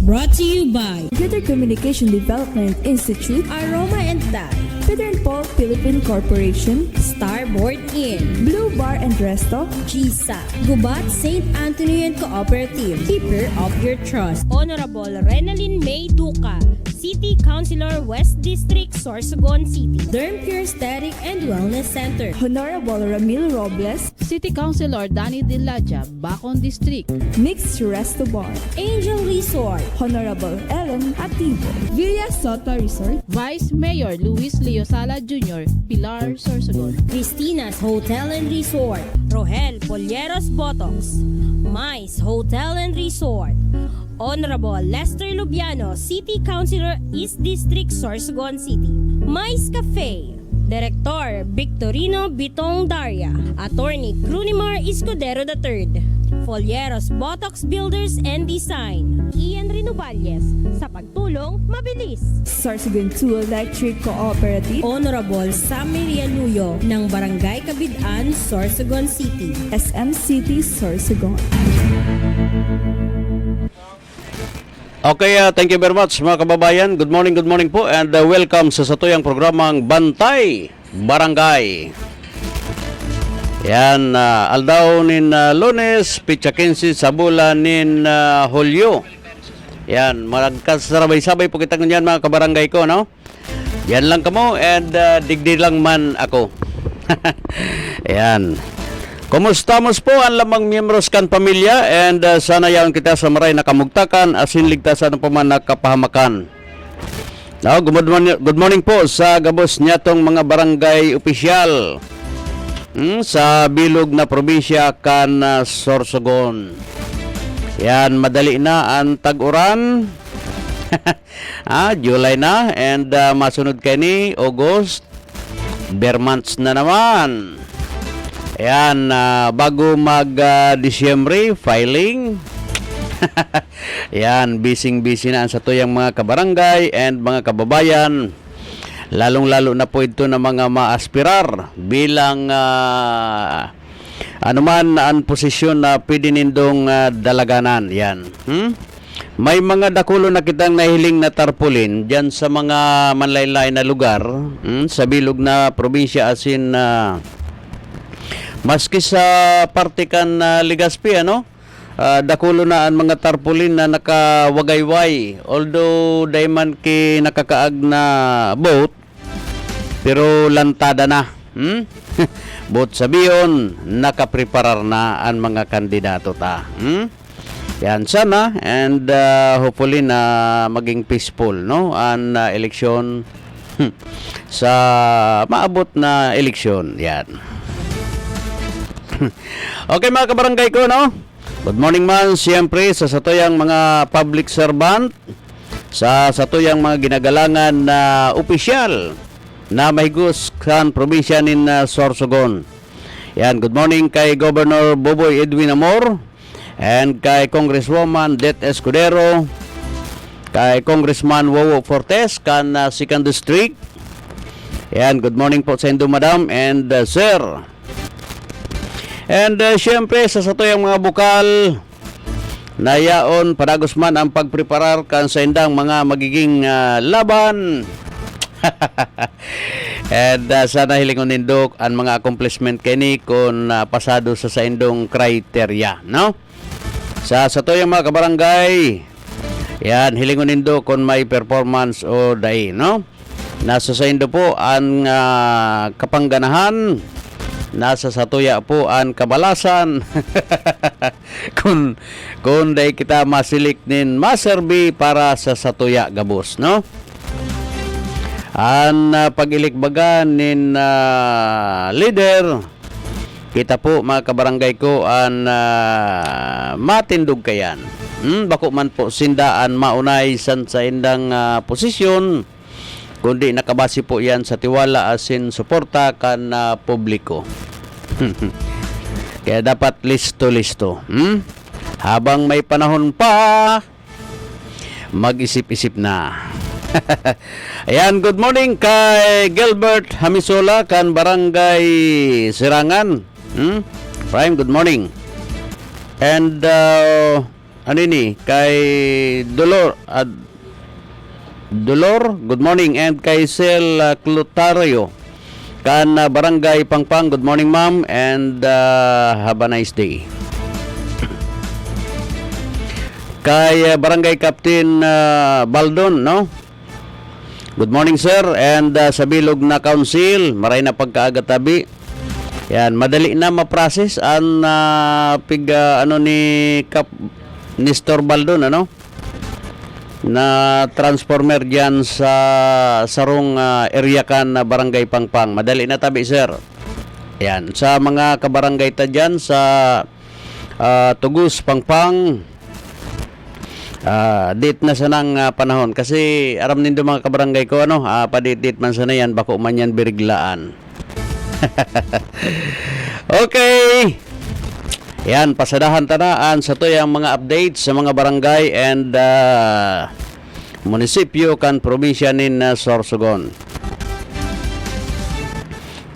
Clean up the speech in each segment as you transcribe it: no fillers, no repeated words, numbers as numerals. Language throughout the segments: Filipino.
brought to you by Computer Communication Development Institute, Aroma and Dye, Peter and Paul Philippine Corporation, Starboard Inn, Blue Bar and Resto, GISA, Gubat St. Anthony and Cooperative, Keeper of Your Trust, Honorable Renalyn May Duca, City Councilor West District, Sorsogon City, Derm Pure Aesthetic and Wellness Center, Honorable Ramil Robles, City Councilor Danny Dilaja, Bacon District, Mixed Resto Bar, Angel Resort, Honorable Ellen Ativo, Villa Soto Resort, Vice Mayor Luis Leosala Jr., Pilar Sorsogon, Christina's Hotel and Resort, Rohel Polleros Botox, Mais Hotel and Resort, Honorable Lester Lubiano, City Councilor East District, Sorsogon City, Mais Cafe, Director Victorino Bitong Daria, Attorney Crunimar Escudero III, Folleros Botox Builders and Design, Ian Rinovalles, sa pagtulong mabilis. Sorsogon 2 Electric Cooperative, Honorable Sam Maria Luyo ng Barangay Kabidaan, Sorsogon City, SM City Sorsogon. Okay, thank you very much mga kababayan. Good morning po and welcome sa satuyang programang Bantay Barangay. Yan, aldaw nin Lunes, pitsa 15 sa bulan nin Hulyo. Yan, magkasarabay-sabay po kita ngunyan mga kabarangay ko, no? Yan lang kamo and digdi lang man ako. Yan. Kumustamos po ang lamang miyembros kan pamilya and sana yaon kita sa maray nakamugtakan asin ligtasan ng paman nakapahamakan. Now, good morning po sa gabos niyatong mga barangay opisyal sa bilog na probinsya kan Sorsogon. Yan, madali na ang tag-uran. July na and masunod kay ni August. Bare months na naman. Ayan, bago mag-Disyembre, filing. Ayan, busy na sa tuyang mga kabarangay and mga kababayan. Lalong-lalo na po ito na mga maaspirar bilang anuman ang posisyon na pwede nindong dalaganan. Yan. May mga dakulo na kitang nahiling na tarpulin dyan sa mga manlaylay na lugar sa bilog na probinsya asin maski sa partikan Legazpi, ano? Dakulo na ang mga tarpaulin na nakawagayway. Although dayman ki nakakaag na boat, pero lantada na. Boat sabiyon, nakapreparar na ang mga kandidato ta. Yan sana and hopefully na maging peaceful, no? Ang eleksyon sa maabot na eleksyon. Yan. Okay mga kabarangay ko, no? Good morning man siyempre sa satuyang mga public servant, sa satuyang mga ginagalangan na opisyal na mahigos kan probinsya nin Sorsogon. Yan, good morning kay Governor Boboy Edwin Amor and kay Congresswoman Det Escudero, kay Congressman Wowo Fortes kan 2nd District. Yan, good morning po sa inyong madam and sir. And syempre sa satuyang mga bukal na yaon padagos man ang pagpreparar kan sa indang mga magiging laban. And sana hilingon nindok ang mga accomplishment kini kung pasado sa indong criteria, no? Sa satuyang mga kabarangay, yan hilingon nindok kung may performance o dai, no? Nasa sa indo po ang kapangganahan, nasa satuya po ang kabalasan. kung day kita masilik nin maserbi para sa satuya gabos, no? Ang pagilikbagan nin leader, kita po mga kabarangay ko ang matindog kayan. Bako man po sindaan maunay san sa indang posisyon, kundi nakabase po yan sa tiwala asin suporta kan publiko. Kaya dapat listo. Habang may panahon pa, mag-isip-isip na. Ayan, good morning kay Gilbert Hamisola kan Barangay Sirangan. Prime, good morning. And ano ini, kay Dolor, Dolor, good morning, and kay Sel Clutario, kan Barangay Pangpang, good morning ma'am, and have a nice day. Kay Barangay Captain Baldon, no? Good morning sir, and sa bilog na council, maray na pagkaagatabi. Yan, madali na ma-process ang ano ni Nestor Baldon, ano? Na transformer diyan sa sarong area kan na Barangay Pangpang. Madali na tabi sir. Yan, sa mga kabarangay ta diyan sa Tugus Pangpang, date na sanang panahon kasi aram nindo mga kabarangay ko ano, padit-dit man sana yan, bako man yan biriglaan. Okay. Yan, pasadahan tanaan sa tuyang mga updates sa mga barangay and munisipyo kan probinsya nin Sorsogon.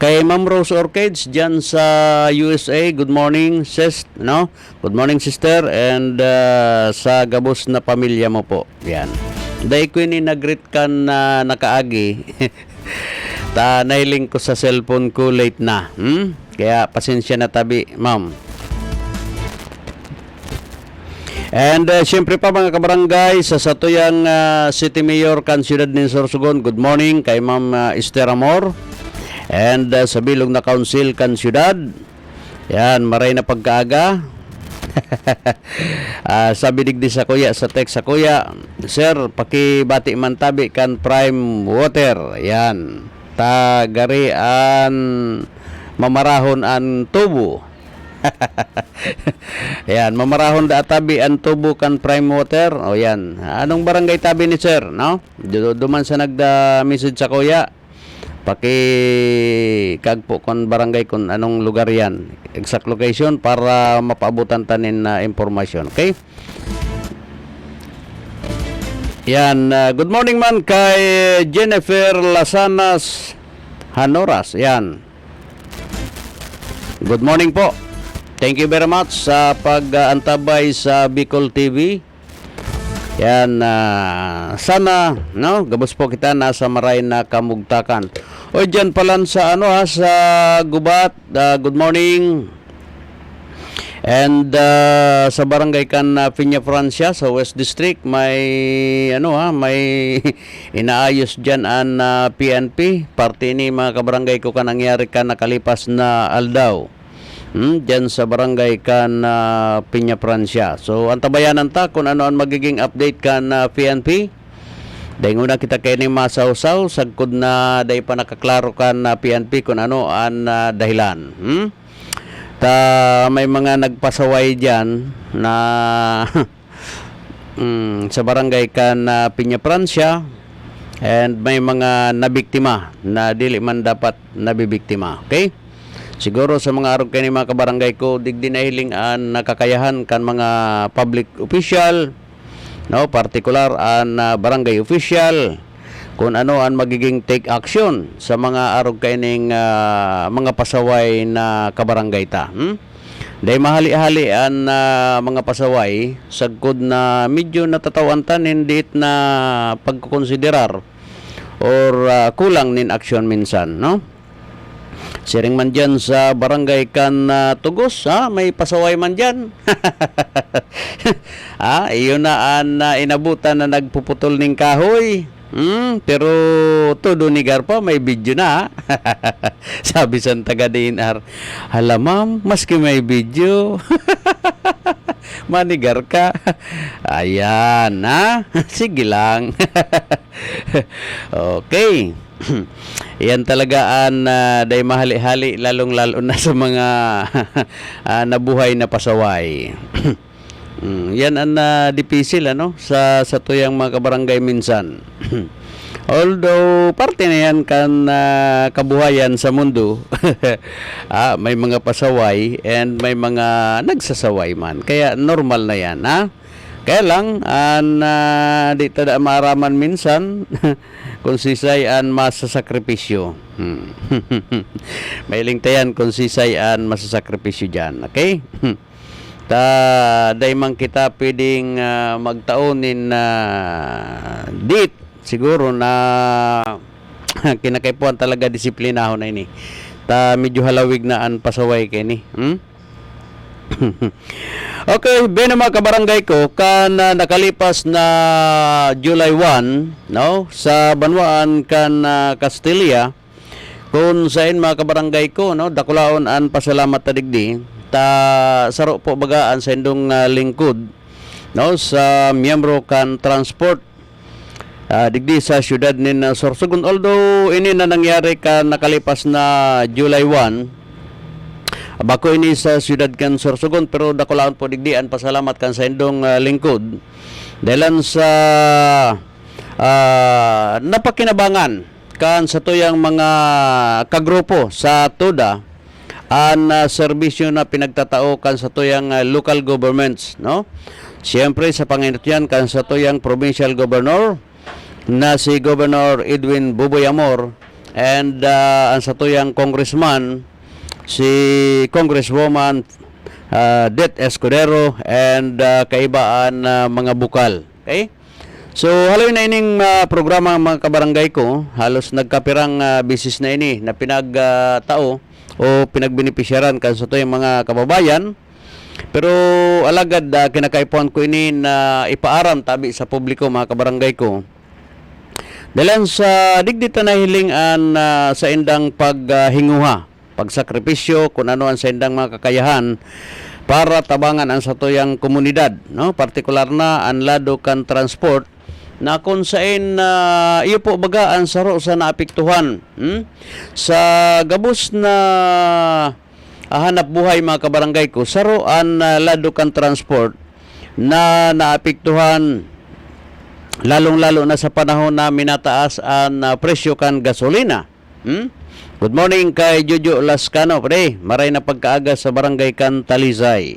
Kay Ma'am Rose Orchids dyan sa USA, good morning sis, no? Good morning sister, and sa gabos na pamilya mo po. Yan. Dahil ko ni nag-greet kan na nakaagi. Nailing ko sa cellphone ko late na. Kaya pasensya na tabi, ma'am. And syempre pa mga kabarangay, sa satuyang City Mayor kan Siyudad ng Sorsogon, good morning kay Ma'am Esther Amor. And sa bilog na council kan Siyudad, yan, maray na pagkaaga. Sabi digdi sa kuya, sa text sa kuya, sir, pakibati man tabi kan Prime Water. Yan, tagarian mamarahon an tubo. Yan, mamarahon da tabi ang tubo kan Prime Water. O yan, anong barangay tabi ni sir, no? Duman sa nagda-message sa kuya, kagpo kon barangay kon anong lugar yan, exact location para mapaabutan tanin na impormasyon. Okay? Yan, good morning man kay Jennifer Lasanas Hanoras. Yan. Good morning po. Thank you very much sa pag-antabay sa Bicol TV. Yan, sana, no, gabos po kita nasa maray na kamugtakan. O dyan pala sa ano sa Gubat, good morning. And sa barangay kan Piña Francia sa West District, may may inaayos diyan an PNP, parte ni mga kabarangay ko kan nangyari kan nakalipas na aldaw. Diyan sa barangay kan Piña Francia. So antabayanan ta kung ano ang magiging update kan PNP. Dahil una kita kayo ni masaw-saw, sagkod na dahil pa nakaklaro kan PNP kung ano ang dahilan. May mga nagpasaway dyan na sa barangay kan Piña Francia, and may mga nabiktima na dili man dapat nabibiktima. Okay? Siguro sa mga arog kayo ni mga kabarangay ko, digdi na hiling ang nakakayahan kan mga public official, no, particular an barangay official, kung ano ang magiging take action sa mga arog kaining mga pasaway na kabarangay ta. Dahil mahali-hali ang mga pasaway, sagkod na medyo natatawan hindi na pagkukonsiderar or kulang nin action minsan, no? Siring man dyan sa barangay kan Tugos, may pasaway man dyan. Iyon na ang inabutan na nagpuputol ng kahoy. Pero todo nigar pa, may video na. Sabi sa taga DNR, hala ma'am, maski may video. Manigar ka. Ayan, sige lang. Okay. Yan talaga ang day mahali-hali, lalong-lalo na sa mga nabuhay na pasaway. Yan ang dipisil sa tuyang mga kabarangay minsan. Although parte na yan kan kabuhayan sa mundo. May mga pasaway and may mga nagsasaway man. Kaya normal na yan, Kaya lang di tada maaraman minsan kung sisay an masasakripisyo. May lingtayan kung sisay an masasakripisyo dyan. Okay? daimang kita pwedeng magtaonin na date siguro na kinakaipuan talaga disiplinahon na ini. Medyo halawig na an pasaway kay ni. Okay, beno mga kabarangay ko, nakalipas na July 1, no, sa Banwaan Castilla, kung saan mga kabarangay ko, no, dakulaon an pasalamat tadigdi, saro po bagaan sa indong lingkod, no, sa miyembro kan transport, digdi sa syudad ni Sorsogon. Although ini na nangyari nakalipas na July 1, bako ini sa siyudad kan Sorsogon, pero dakulaon po digdian pasalamat kan sa indong lingkod dahil sa napakinabangan kan sa tuyang mga kagrupo sa TUDA an serbisyo na pinagtatao kan sa tuyang local governments, no. Siyempre sa panginutyan kan sa tuyang provincial governor na si Governor Edwin Buboy Amor, and ang sa tuyang congressman si Congresswoman Det Escudero, and kaibaan mga bukal. Okay? So, halawin na ining programa mga kabarangay ko. Halos nagkapirang bisis na ini na pinagtao o pinagbinipisyaran kan sa tuyang mga kababayan. Pero alagad kinakaipuan ko ini na ipaaram tabi sa publiko mga kabarangay ko. Dahil sa digdita na hilingan sa indang paghinguha, pagsakripisyo, kung ano ang sa indang mga kakayahan para tabangan ang satuyang komunidad, no? Partikular na ang lado kan transport na kung saan iyo po baga ang saro sa naapektuhan sa gabos na hanap buhay mga kabarangay ko, saro ang lado kan transport na naapektuhan lalong-lalo na sa panahon na minataas ang presyo kan gasolina. Good morning kay Jojo Lascano, pre. Maray na pagkaaga sa barangay kan Talisay.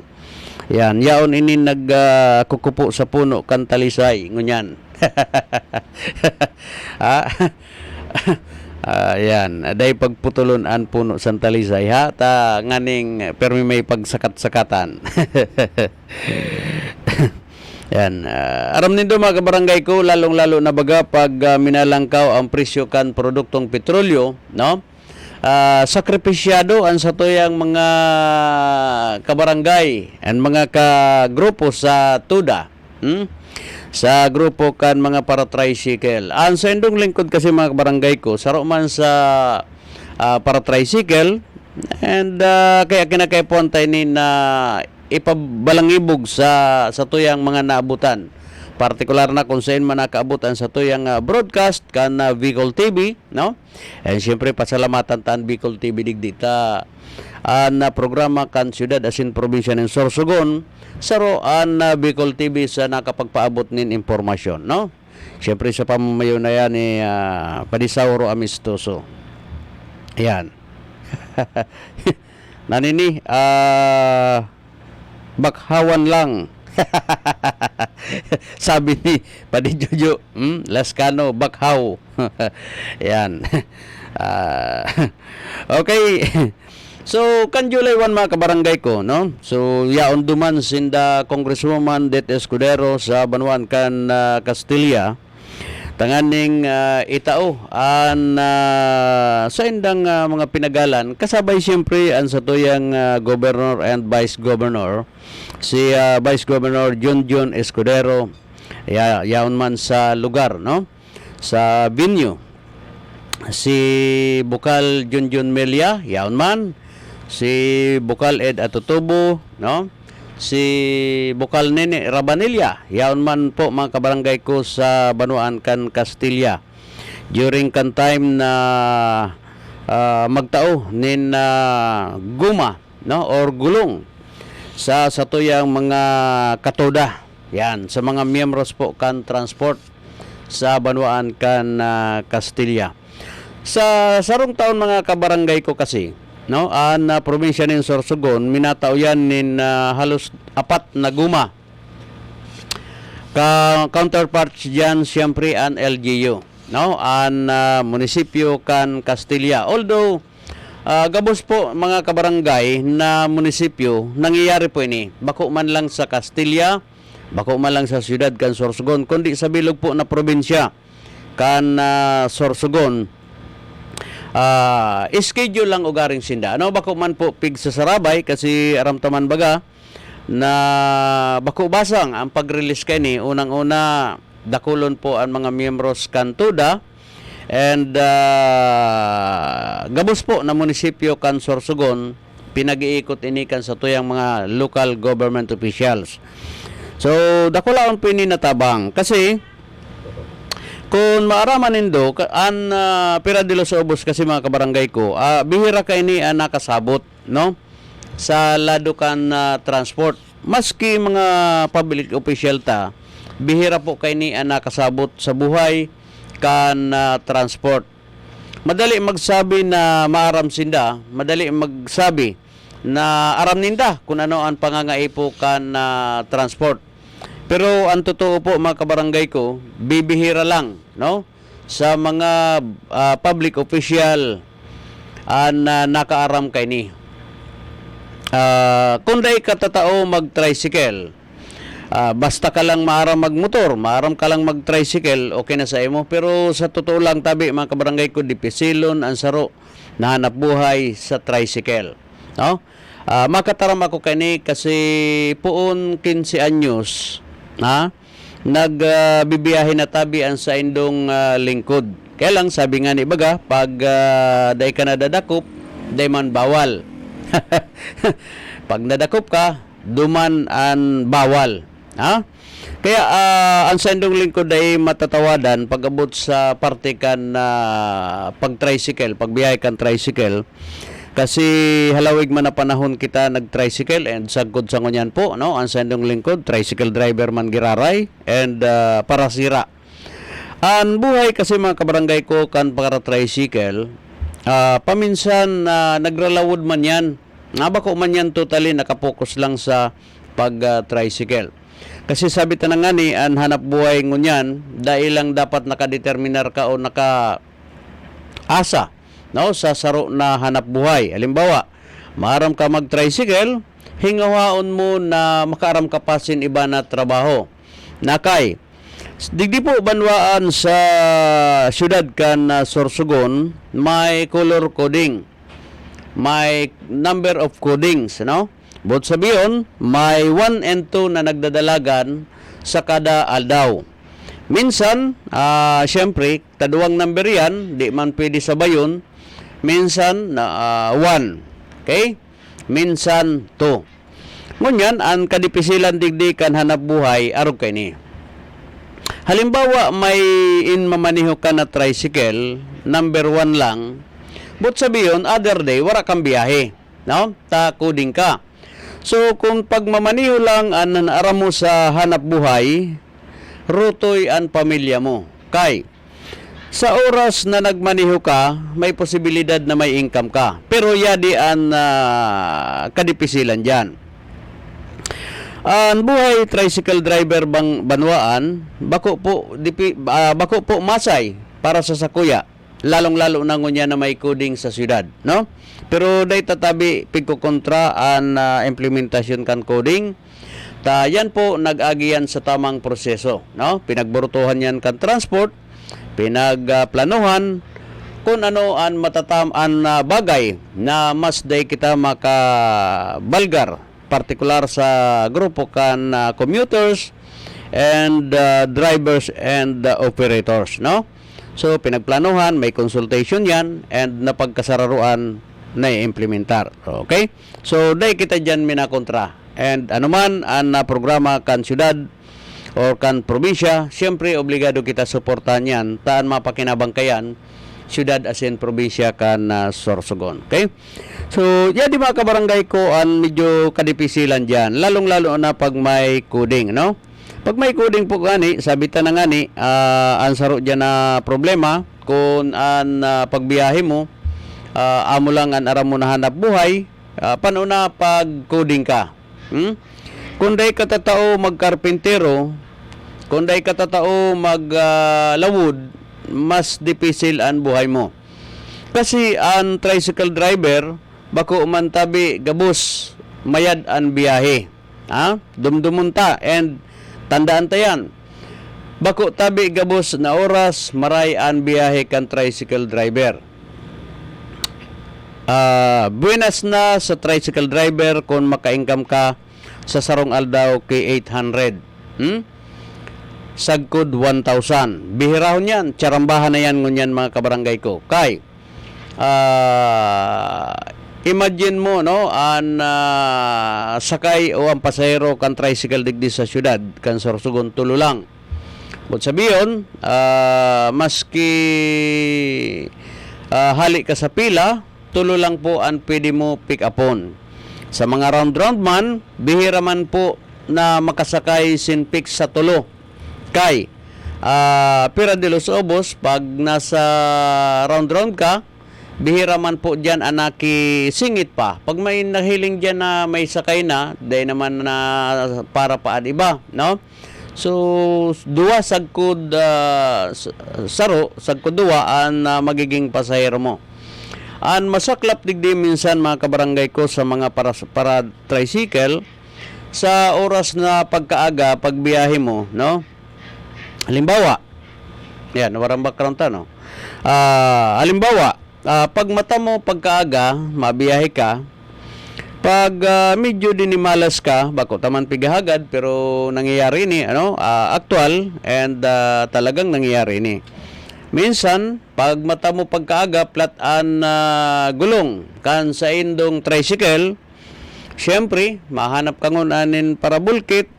Yan, yaon ini nagkukupo sa puno kan Talisay, ngunyan. Yan, aday pagputulon an puno sa Talisay ha, nganing permi may pagsakat-sakatan. Yan, aram nindo mga kabarangay ko, lalong-lalo na baga pag minalangkaw ang presyo kan produktong petrolyo, no? Sakripisyado ang sa tuyang mga kabarangay and mga kagrupo sa TUDA, sa grupo kan mga para-tricycle. Ang sa indong lingkod kasi mga kabarangay ko, saro man sa para-tricycle, and kaya kinakaipuan tayo ni na ipabalangibog sa tuyang mga naabutan. Partikular na kung saan man nakaabutan sa tuyang broadcast kan Bicol TV, no? And siyempre pasalamatan tan Bicol TV digdita na programa kan siyudad asin probinsya ng Sorsogon, saro an Bicol TV sa nakapagpaabot nin impormasyon, no? Siyempre sa pamamayo na yan ni Padisauro Amistoso. Ayan. Nanini, bakhawan lang. Sabi ni Padi Jojo Lascano, bakhaw. Yan. Okay. So kan July 1 mga kabarangay ko, no? So yaon duman sinda Congresswoman Det Escudero sa Banwaan Castilla, tanganing itao an sa indang mga pinagalan, kasabay siyempre ang sa tuyang Governor and Vice Governor, si Vice Governor John Escudero, yaon man sa lugar, no? Sa venue, si Bukal John Melia, yaon man, si Bukal Ed Atutubo, no? Si Bukal Nene Rabanilla, yaon man po mga kabarangay ko sa Banwaan Castilla. During kan time na magtao nin guma, no, or gulong sa tuyang mga katoda. Yan, sa mga miyembros po kan transport sa Banwaan Castilla. Sa sarong taon mga kabarangay ko kasi, no, ang probinsya ng Sorsogon, minatao yan nin halos 4 na guma. Counterparts dyan siyempre ang LGU, no, ang munisipyo kan Castilla. Although Gabos po mga kabarangay na munisipyo, nangyayari po ini. Bako man lang sa Castilla, bako man lang sa siyudad kan Sorsogon, kundi sa bilog po na probinsya kan Sorsogon. Schedule lang ugaring sinda. Ano bako man po pig sa Sarabay kasi aramtaman baga na bako basang ang pag-release kay ni unang-una dakulon po ang mga miyembros kan TUDA. And gabos po na munisipyo kan Sorsogon, pinag-iikot ini kan sa tuyang mga local government officials. So, dakulaon po ini natabang. Kasi, kung maaraman nindo, pira dilo sa ubos kasi mga kabarangay ko, bihira ka ini nakasabot, no? Sa lado kan transport. Maski mga public official ta, bihira po kay ni nakasabot sa buhay kan transport. Madali magsabi na maaram sinda, madali magsabi na aram ninda kung ano ang pangangaipo kan transport. Pero ang totoo po mga kabarangay ko, bibihira lang, no? Sa mga public official na nakaaram kay ni. Kung day katatao mag-tricycle, basta ka lang maaram magmotor, maaram ka lang mag-tricycle, okay na sa imo. Pero sa totoo lang tabi mga kabarangay ko, dipisilon ang saro na hanap buhay sa tricycle, no? Makataram ako kani kasi poon 15 anyos nagbibiyahe na tabi ang sa indong lingkod. Kaya lang sabi nga ni baga, pag day ka nadadakop, day man bawal. Pag nadakop ka, duman ang bawal. Kaya ang sendong lingkod ay matatawadan pag abot sa parte kan pag-tricycle, pagbiyahe kan tricycle. Kasi halawig man na panahon kita nag-tricycle and sagkod sa ngunyan po, no? Ang sendong lingkod, tricycle driver man giraray and parasira. Ang buhay kasi mga kabarangay ko kan para-tricycle, paminsan nagralawod man yan. Bako man yan totally nakapokus lang sa pag-tricycle. Kasi sabi tanang nga ni, ang hanap buhay ngunyan, dahil lang dapat nakadeterminar ka o naka-asa, no, sa saro na hanap buhay. Halimbawa, maaram ka mag-tricycle, hingawaon mo na makaaram ka pa sin iba na trabaho. Nakay, digdi po banwaan sa siyudad kan Sorsogon, may color coding, may number of codings, no? But sabiyon, may 1 and 2 na nagdadalagan sa kada aldaw. Minsan, syempre, taduang number yan, di man pwede sabayon. Minsan, 1. Okay? Minsan, 2. Ngunyan, ang kadipisilan digdikan hanap buhay, arog kay ni. Halimbawa, may mamaniho ka na tricycle, number 1 lang. But sabiyon, other day, wala kang biyahe. No? Takuding ka. So, kung pagmamaniho lang ang aram mo sa hanap buhay, rutoy ang pamilya mo. Kay, sa oras na nagmaniho ka, may posibilidad na may income ka. Pero yadi ang kadipisilan dyan. Ang buhay tricycle driver banwaan, bako po masay para sa sakuya. Lalong-lalo na ngunya na may coding sa siyudad, no? Pero day tatabi pigkukontra ang implementasyon kan coding. Yan po nag-agiyan sa tamang proseso, no? Pinagburutuhan yan kan transport, pinagplanuhan kung ano ang matatam ang bagay na mas day kita makabalgar, partikular sa grupo kan commuters and drivers and operators, no? So, pinagplanuhan, may consultation yan, and napagkasararuan na i-implementar. Okay? So, dahil kita dyan minakontra. And anuman ang programa kan syudad or kan probinsya, siyempre obligado kita suportahan yan, taan mapakinabang kayan, syudad as in probinsya kan Sorsogon. Okay? So, yan di mga kabarangay ko, ang medyo kadipisilan dyan, lalong-lalo na pag may coding, no? Pag may coding po gani, sabitan na gani, ang saro dyan na problema, kung ang pagbiyahe mo, amo lang ang aram mo na hanap buhay, paano na pag coding ka? Kung day katatao magkarpintero, kung day katatao maglawod, mas dipisil ang buhay mo. Kasi ang tricycle driver, bako man tabi gabos, mayad ang biyahe. Dumdumunta, and tandaan tayan. Bako tabi gabos na oras, maray ang biyahe kan tricycle driver. Buenas na sa tricycle driver kung maka-income ka sa sarong aldaw kay 800. Sagkod 1,000. Bihirahon yan. Charambahan na yan ngunyan mga kabarangay ko. Kay, imagine mo, no, ang sakay o ang pasahero kan tricycle digdi sa syudad, kan Sorsogon, tulo lang. But sabiyon, maski hali ka sa pila, tulo lang po ang pwede mo pick upon. Sa mga round-round man, bihira man po na makasakay sin pick sa tulo. Kay, Pira de los Obos, pag nasa round-round ka, bihira man po dyan anaki singit pa. Pag may nahiling dyan na may sakay na, dahil naman na para paan iba, no? So, duwa sagkod saro, sagkod duwa ang magiging pasahero mo. Ang masaklap digdi minsan mga kabarangay ko sa mga para tricycle, sa oras na pagkaaga, pagbiyahe mo, no? Halimbawa, yan, warang background ta, no? Halimbawa, pag mata mo pagkaaga, mabiyahe ka, pag medyo dinimalas ka, bako taman pigahagad, pero nangyayari ni, actual, and talagang nangyayari ni. Minsan, pag mata mo pagkaaga, flat-an gulong, kan sa indong tricycle, syempre, mahanap ka ngunanin para bulkit,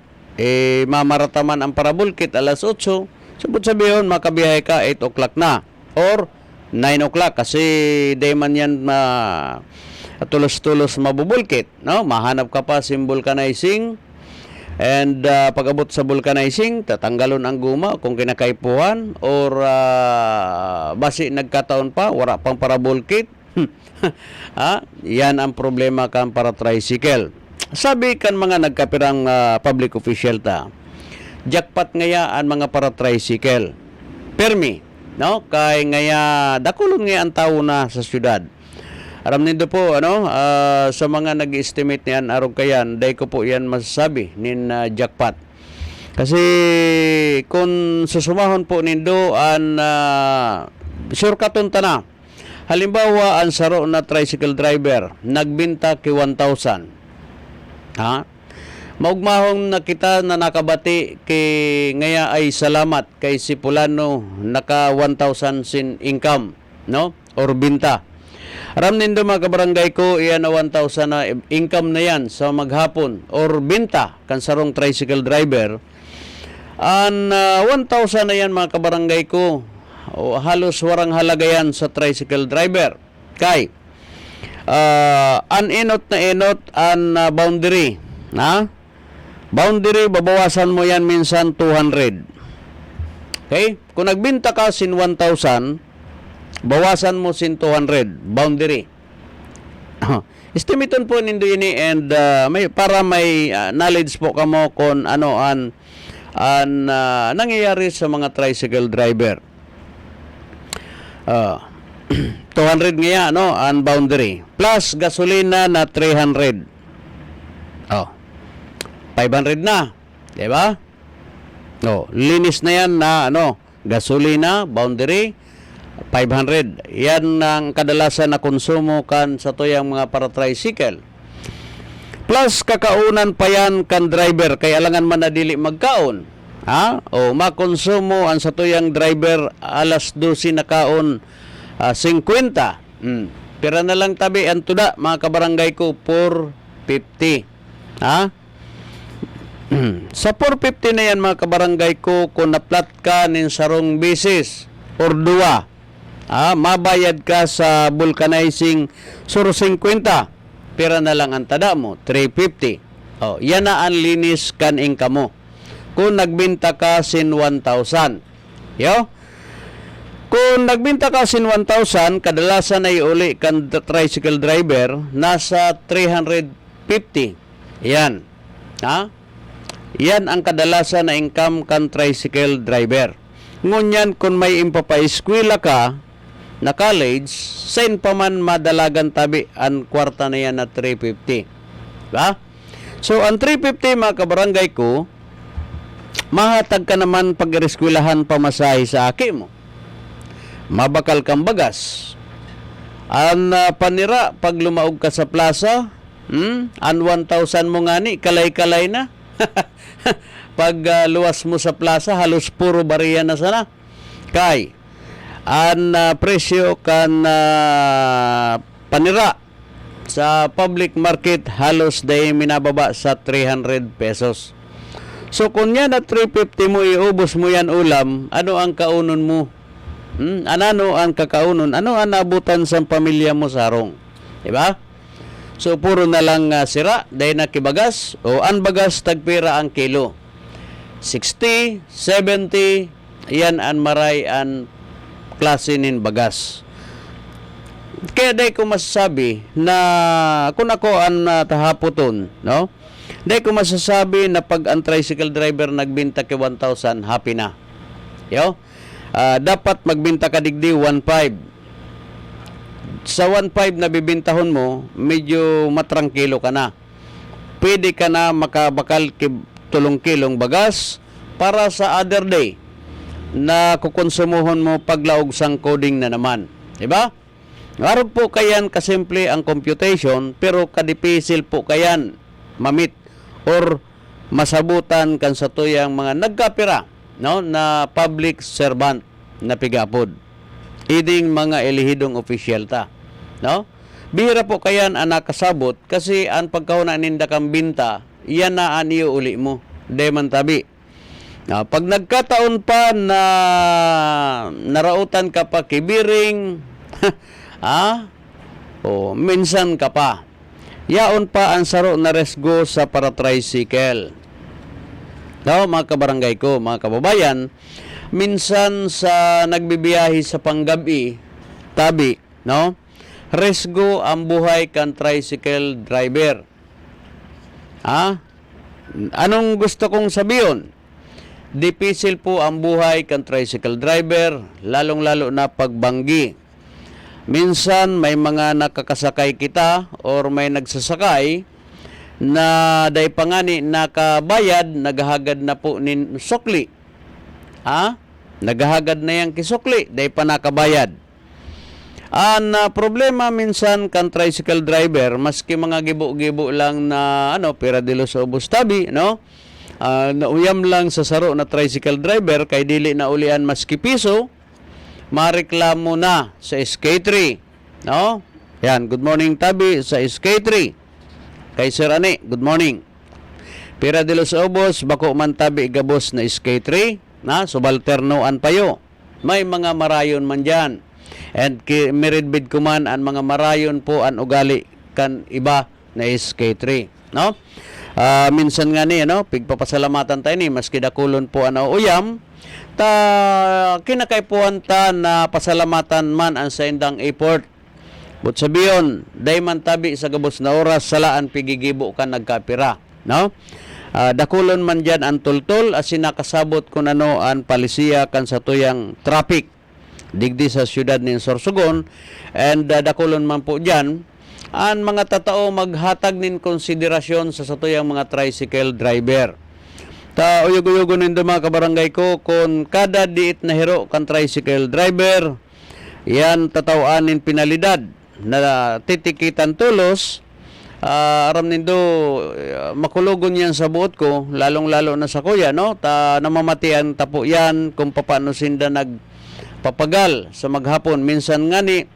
mamarataman ang parabulkit alas 8, sabot sabihin makabiyahe ka 8 o'clock na or 9 o'clock kasi day man yan tulos-tulos mabubulkit, no? Mahanap ka pa sim vulcanizing, and pag-abot sa vulcanizing tatanggalon ang guma kung kinakaipuhan or basi nagkataon pa wala pang parabulkit. Yan ang problema kan para tricycle. Sabi kan mga nagkapirang public official jackpot ngaya ang mga para tricycle. Permi, no? Kay ngaya dakulon ngaya ang tao na sa syudad. Aram nindo po, sa mga nag-estimate niyan arog kayan, day ko po yan masasabi nin jackpot. Kasi kung susumahon po nindo ang sure katon na. Halimbawa, ang saro na tricycle driver nagbinta ki 1,000. Maugmahong na kita na nakabati kay ngaya ay salamat kay si Pulano naka 1,000 sin income, no? Or binta. Aram nindo mga kabarangay ko, iyan na 1,000 na income na yan sa maghapon or binta kan sarong tricycle driver. An 1,000 na yan mga kabarangay ko, halos warang halaga yan sa tricycle driver. Kay an inot na inot an boundary, boundary babawasan mo yan minsan 200. Okay, kung nagbinta ka sin 1,000, bawasan mo sin 200 boundary. Estimaton po nindo ini, and para may knowledge po kamo kung ano ang nangyayari sa mga tricycle driver. 200 ngaya, no, ang boundary. Plus gasolina na 300. 500 na. Diba? Linis na yan na, gasolina, boundary, 500. Yan ang kadalasan na konsumo kan sa tuyang mga para tricycle. Plus kakaunan pa yan kan driver, kaya alangan man na dili magkaon. Makonsumo ang sa tuyang driver alas 12 na kaon 50. Pira na lang tabi ang tuda mga kabarangay ko 450. Sa 450 na yan mga kabarangay ko, kung naplat ka nin sarong bisis or dua, mabayad ka sa vulcanizing suro 50. Pira na lang ang tada mo 350. Yan na ang linis kan income mo kung nagbinta ka sin 1,000. Kung nagbinta ka sin 1,000, kadalasan ay uli kan tricycle driver nasa 350. Yan. Yan ang kadalasan na income kan tricycle driver. Ngunyan kung may impapaeskwela ka, na college, sain pa man madalagan tabi ang kwarta na yan na 350. Ba? So, ang 350 mga kabarangay ko, mahatag ka naman pag-eskwelahan pamasahe sa aki mo. Mabakal kang bagas. Ang panira, pag lumaog ka sa plaza, ang 1,000 mo nga ni, kalay-kalay na. Pag luwas mo sa plaza, halos puro bariya na sana. Kay, ang presyo kan panira sa public market, halos day minababa sa 300 pesos. So, kung yan na 350 mo, iubos mo yan ulam, ano ang kaunon mo? Ano ang kakaunon? Ano ang nabutan sa pamilya mo sarong? Diba? So, puro na lang sira, dahil nakibagas, o anbagas, tagpira ang kilo. 60, 70, yan ang maray ang klase nin bagas. Kaya dahil ko masasabi na kung ako ang tahapoton, no? Dahil ko masasabi na pag ang tricycle driver nagbinta kay 1,000, happy na. Yo? Dapat magbinta ka digdi 1,500. Sa 1,500 na bibintahon mo, medyo matrangkilo ka na. Pwede ka na makabakal 3 kilong bagas para sa other day na kukonsumuhon mo paglaog sang coding na naman. Diba? Arog po kayan kasimple ang computation, pero kadipisil po kayan mamit or masabutan kan sa tuyang mga nagkapira, no, na public servant na pigapod. Iding mga elihidong opisyal ta, no? Bihira po kayan ang nakasabot kasi ang pagkauna ninda kang binta, iyan na ang iyo uli mo. Deman tabi. Pag nagkataon pa na narautan ka pa kibiring, minsan ka pa. Yaon pa ang saro na resgo sa para tricycle. No, mga kabarangay ko, mga kababayan, minsan sa nagbibiyahe sa panggabi, tabi, no? Resgo ang buhay kan tricycle driver. Anong gusto kong sabihin? Dipisil po ang buhay kan tricycle driver, lalong-lalo na pagbanggi. Minsan may mga nakakasakay kita or may nagsasakay na day pangani nakabayad, naghahagad na po nin sukli. Naghahagad na yang kisukli, day pa nakabayad. Ang problema minsan kan tricycle driver, maski mga gibo-gibo lang na pera de los obos tabi, no? Nauyam lang sa saro na tricycle driver kay dili na ulian maski piso, mareklamo na sa SK3, no? Yan, good morning tabi sa SK3. Kay Sir Ani, good morning. Pira de los obos, bako man tabi gabos na SK3, na subalternoan payo. May mga marayon man dyan. And miridbid ko man ang mga marayon po ang ugali kan iba na SK3, no? Minsan nga ni, pigpapasalamatan tayo ni, maski dakulon po ang uyam, kinakaipuan ta na pasalamatan man ang sa indang effort. But sabiyon, day man tabi sa gabos na oras, salaan pigigibo ka nagkapira, no? Dakulon man dyan ang tultol, as sinakasabot kung ano ang palisiya kan sa tuyang traffic, digdi sa syudad ni Sorsogon, and dakulon man po dyan, ang mga tatao maghatag nin konsiderasyon sa tuyang mga tricycle driver. Uyog-uyogo nindo mga kabarangay ko, kung kada diit na hero kan tricycle driver, yan tatawaanin pinalidad na titikitan tulos, aram nindo makulugon yan sa buot ko, lalong-lalo na sa kuya, no? Namamatian tapo yan kung paano sinda nagpapagal sa maghapon. Minsan nga ni,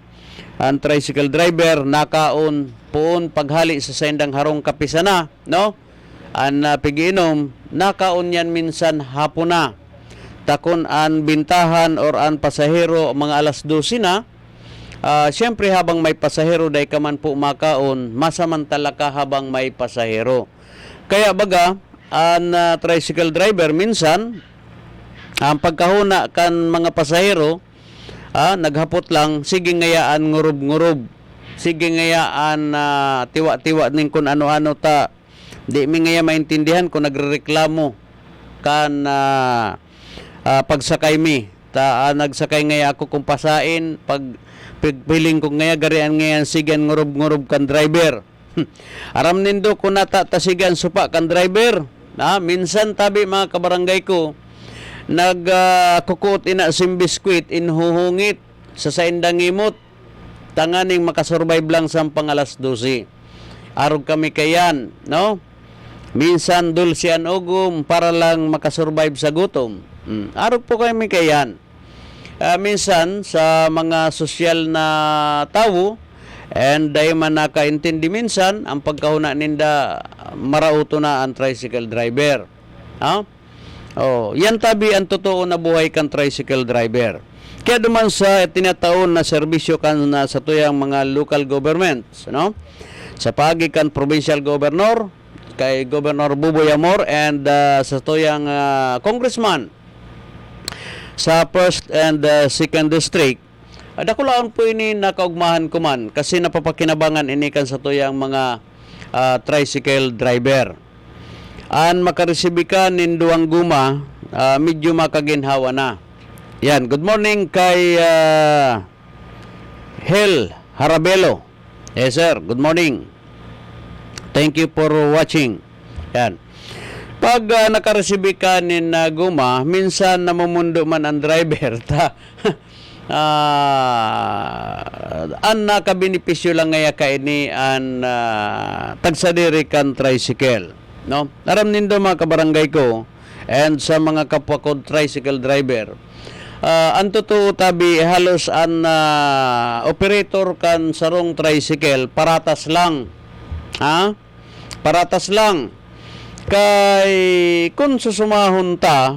ang tricycle driver nakaon poon paghali sa sendang harong kapisana, no? Ang pigiinom, nakaon yan minsan hapon na. Takon ang bintahan or ang pasahero mga alas 12 na, siyempre habang may pasahero, day ka man po makaon, masamantala ka habang may pasahero. Kaya baga, ang tricycle driver minsan, ang pagkahuna kan mga pasahero, naghapot lang, sige ngayaan ngurob-ngurob, sige ngayaan tiwa-tiwa ning kung ano-ano ta, di mi ngaya maintindihan kung nagrereklamo kan pagsakay mi, nagsakay ngaya ako kung pasain, pag Piling ko ngaya garian ngayon sigan ngurob-ngurob kan driver. Aram nindo kung natatasigan supa kan driver. Minsan tabi mga kabarangay ko, nagkukuot ina sim biskwit inhuhungit sa saindang imot. Tanganing makasurvive lang sa pangalas 12. Arog kami kayan, no? Minsan dulce an ugom para lang makasurvive sa gutom. Arog po kami kayan. Minsan sa mga sosyal na tao, and dahil man nakaintindi minsan, ang pagkahuna ninda marauto na ang tricycle driver. Yan tabi ang totoo na buhay kan tricycle driver. Kaya duman sa tinataon na serbisyo kan na sa tuyang mga local governments, no? Sa pagi kan provincial governor, kay Governor Buboy Amor, and sa tuyang congressman sa 1st and 2nd district. Dako lang po ini nakaugmahan ko man kasi napapakinabangan ini kan sa tuyang mga tricycle driver. An makaresibir ka ninduang guma, medyo makaginhawa na. Yan, good morning kay Hel Harabelo. Yes sir, good morning. Thank you for watching. Yan. Pag nakaresibir ka nin guma, minsan namumundo man ang driver an nakabinipisyo lang ngaya ka ini an tagsadiri kan tricycle, no? Aram nindo mga kabarangay ko and sa mga kapwa ko tricycle driver, ang totoo tabi halos an operator kan sarong tricycle paratas lang, paratas lang kay kung susumahon ta,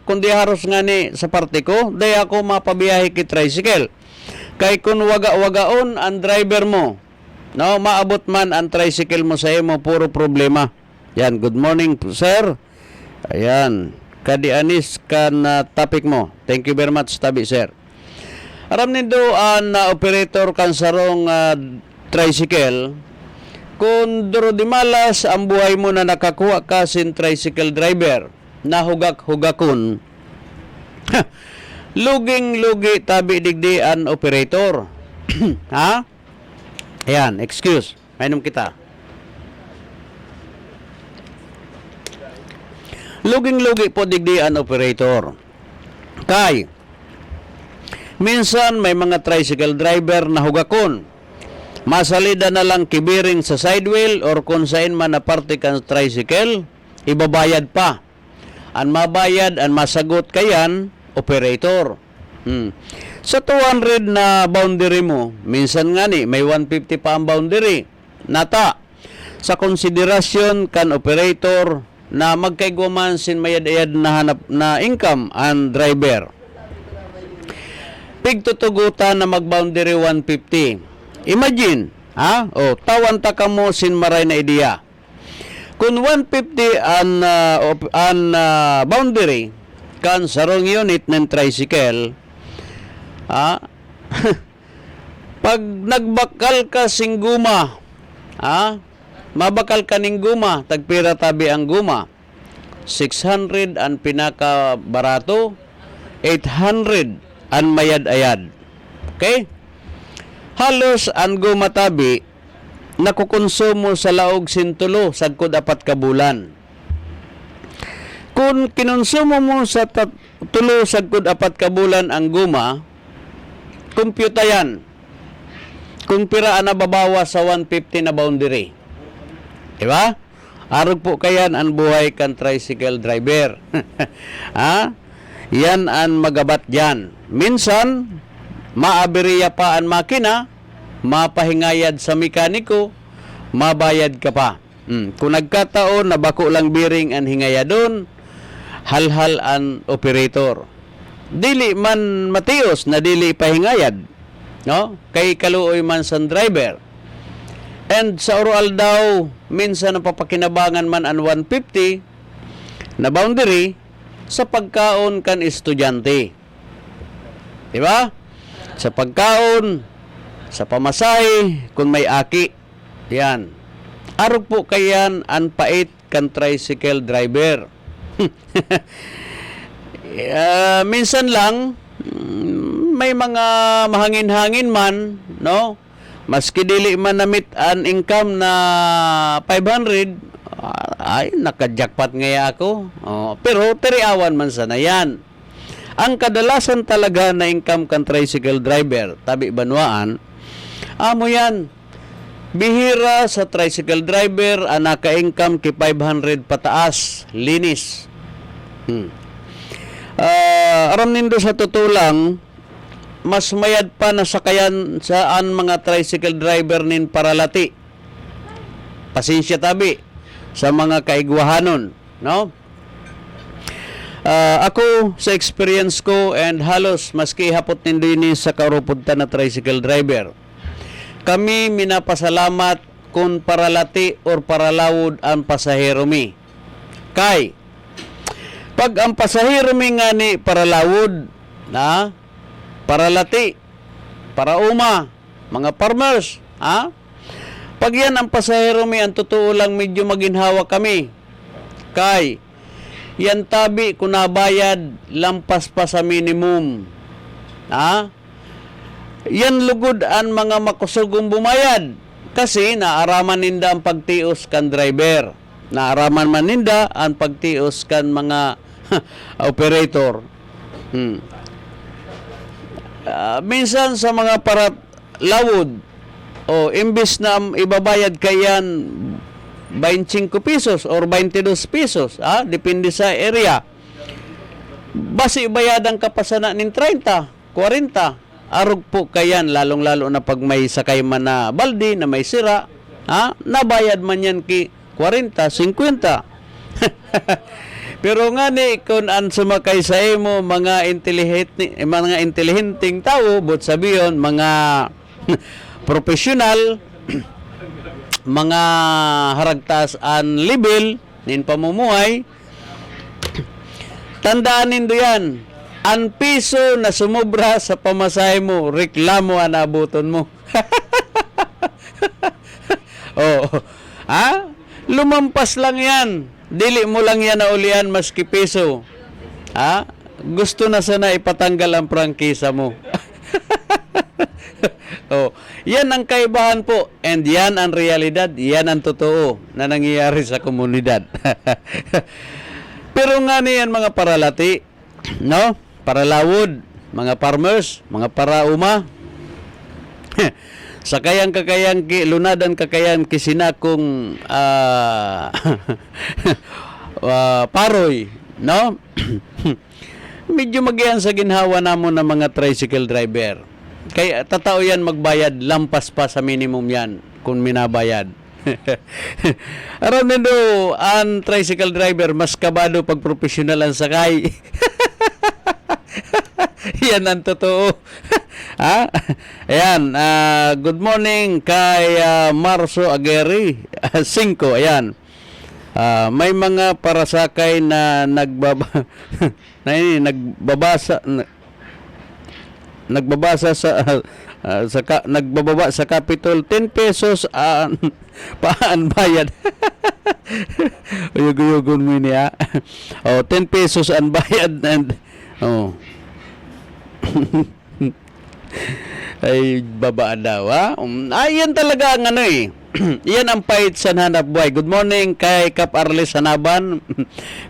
kundi haros nga ni sa parte ko, day ako mapabiyahe ki tricycle. Kay kung waga-wagaon ang driver mo, no, maabot man ang tricycle mo sa imo, puro problema. Yan, good morning sir. Ayan, kadi anis kan topic mo. Thank you very much tabi sir. Aram nindo ang operator kan sarong tricycle, kung duro di malas ang buhay mo na nakakuha ka sin tricycle driver, nahugak-hugakon, luging-lugi tabi digdi an operator. Ayan, excuse. Mainom kita. Luging-lugi po digdi an operator. Kay, minsan may mga tricycle driver na hugakon. Masalida na lang kibiring sa side wheel or kung saan man na parte kan tricycle, ibabayad pa. Ang mabayad, ang masagot kayan, operator. Sa 200 na boundary mo, minsan nga ni, may 150 pa ang boundary. Nata, sa konsiderasyon kan operator na magkaigwaman sin mayad-ayad na hanap na income ang driver. Pigtutugutan na mag-boundary 150. Imagine, tawan ta ka mo sin maray na ideya. Kung 150 an boundary kan sarong unit ng tricycle, pag nagbakal ka sing guma, mabakal ka ning guma, tagpira tabi ang guma, 600 ang pinaka barato, 800 ang mayad-ayad. Okay? Halos ang guma tabi nakukonsumo sa laog sintulo sagkod 4 ka bulan. Kung kinonsumo mo sa tulo sagkod 4 ka bulan ang guma, compute yan. Kung pira na babawa sa 150 na boundary. Diba? Arog po kayan ang buhay kan tricycle driver. Yan ang magabat yan. Minsan, maabiriya pa ang makina, mapahingayad sa mekaniko, mabayad ka pa. Kung nagkataon na bako lang biring ang hingayadon, halhal ang operator. Dili man matios na dili pahingayad, no? Kay kaluoy man sa driver. And sa oral daw, minsan napapakinabangan man ang 150 na boundary sa pagkaon kan estudyante. Diba? Sa pagkaon, sa pamasahe, kung may aki. Yan. Arog po kayan ang pait kan tricycle driver. Minsan lang, may mga mahangin-hangin man, no? Maski dili man namit an income na 500, ay naka-jackpot ngaya ako. Pero tiriawan man sana yan. Ang kadalasan talaga na income kan tricycle driver, tabi banwaan, amo yan. Bihira sa tricycle driver ang naka-income ki 500 pataas, linis. Aram nindo sa totoo lang, mas mayad pa na sakayan saan mga tricycle driver nin paralati. Pasensya tabi sa mga kaigwahanon, no? Ako sa experience ko and halos maski hapot nindo ini sa karupunta na tricycle driver. Kami minapasalamat kung paralati or paralawod ang pasahero mi. Kay pag ang pasahero mi nga ni paralawod, na paralati, parauma, mga farmers, pag yan ang pasahero mi, ang totoo lang medyo maginhawa kami. Kay, yan tabi kung nabayad, lampas pa sa minimum. Yan lugod ang mga makusugong bumayad. Kasi naaraman ninda ang pagtios kan driver. Naaraman man ninda ang pagtios kan mga operator. Minsan sa mga paralawod imbis na ibabayad kayan 25 pesos or 22 pesos, depende sa area, basi bayadan ka pa sana nin 30, 40, arog po kayan, lalong-lalo na pag may sakay man na baldi na may sira, nabayad man yan ki 40, 50. Pero nga ni, kung ang sumakay sa imo, mga intelihenteng tao, but sabiyon, mga profesional, mga haragtas an level, nin pamumuhay, tandaan nindo yan, ang piso na sumubra sa pamasahe mo, reklamo ang abuton mo. Lumampas lang yan. Dili mo lang yan na ulian maski peso. Gusto na sana ipatanggal ang prangkisa mo. Yan ang kaibahan po. And yan ang realidad. Yan ang totoo na nangyayari sa komunidad. Pero nga niyan mga paralati, no? Paralawod, mga farmers, mga parauma. Sakayang kakayang lunadan kakayan kisinakong paroy, no? Medyo magiyan sa ginhawa namon ng mga tricycle driver. Kaya tatao yan magbayad, lampas pa sa minimum yan kung minabayad. Aram nindo, ang tricycle driver mas kabado pag professional ang sakay. Yan ang totoo. Ayan, good morning kay Marso Aguirre 5, ayan. May mga parasakay na nagbabasa nagbababa sa Capitol 10 pesos paan bayad. Uyug-uyugon mo niya. 10 pesos ang bayad and ay babaan daw yan talaga ang yan ang pait sa hanap buhay. Good morning kay Kap Arles Hanaban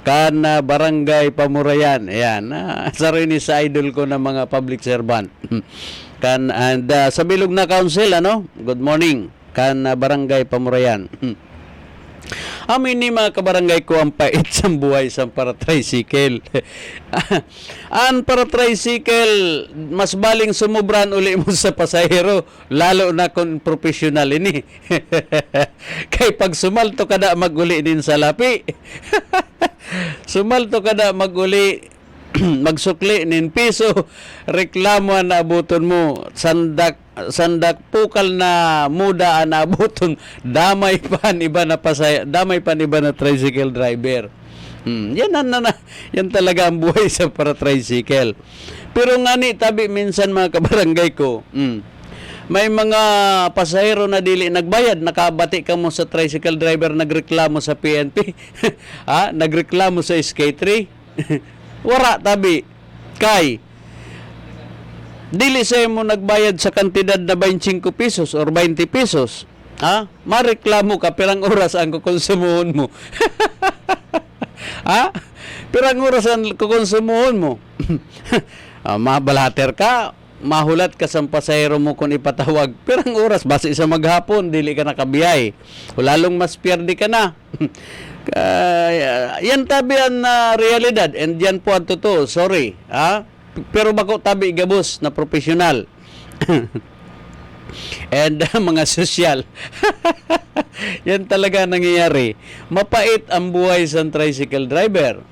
kan Barangay Pamurayan. Ayan, sarili sa idol ko na mga public servant. Kan and sa Bilog na Council, good morning kan Barangay Pamurayan. Amin ni mga kabarangay ko ang pait sa buhay sa para-tricycle. Ang para-tricycle, mas baling sumubran uli mo sa pasahero, lalo na kung professional ini. Kay pag sumalto ka na maguli din sa lapi. Sumalto ka na maguli, magsukli nin piso, reklamo na abuton mo, sandak pukal na muda ang abuton, damay pa iba na damay pa iba na tricycle driver. Yan talaga ang buhay sa para tricycle. Pero nga ni tabi minsan mga kabarangay ko, may mga pasahero na dili nagbayad, nakabati ka mo sa tricycle driver, nagreklamo sa PNP, nagreklamo sa SK3. Wara tabi kay dili sa mo nagbayad sa kantidad na 25 pesos or 20 pesos, ha? Mareklamo ka pirang oras ang kukonsumuhon mo. Ha? Pirang oras ang kukonsumuhon mo. Mabalater ka, mahulat ka sa pasahero mo kung ipatawag. Pirang oras, basta isa maghapon, dili ka nakabiyay. O lalong mas pierde ka na. Yan tabi ang realidad, and yan po ang totoo. Sorry, ha? Pero bako tabi gabos na profesional. And mga sosyal. Yan talaga nangyayari. Mapait ang buhay sa tricycle driver.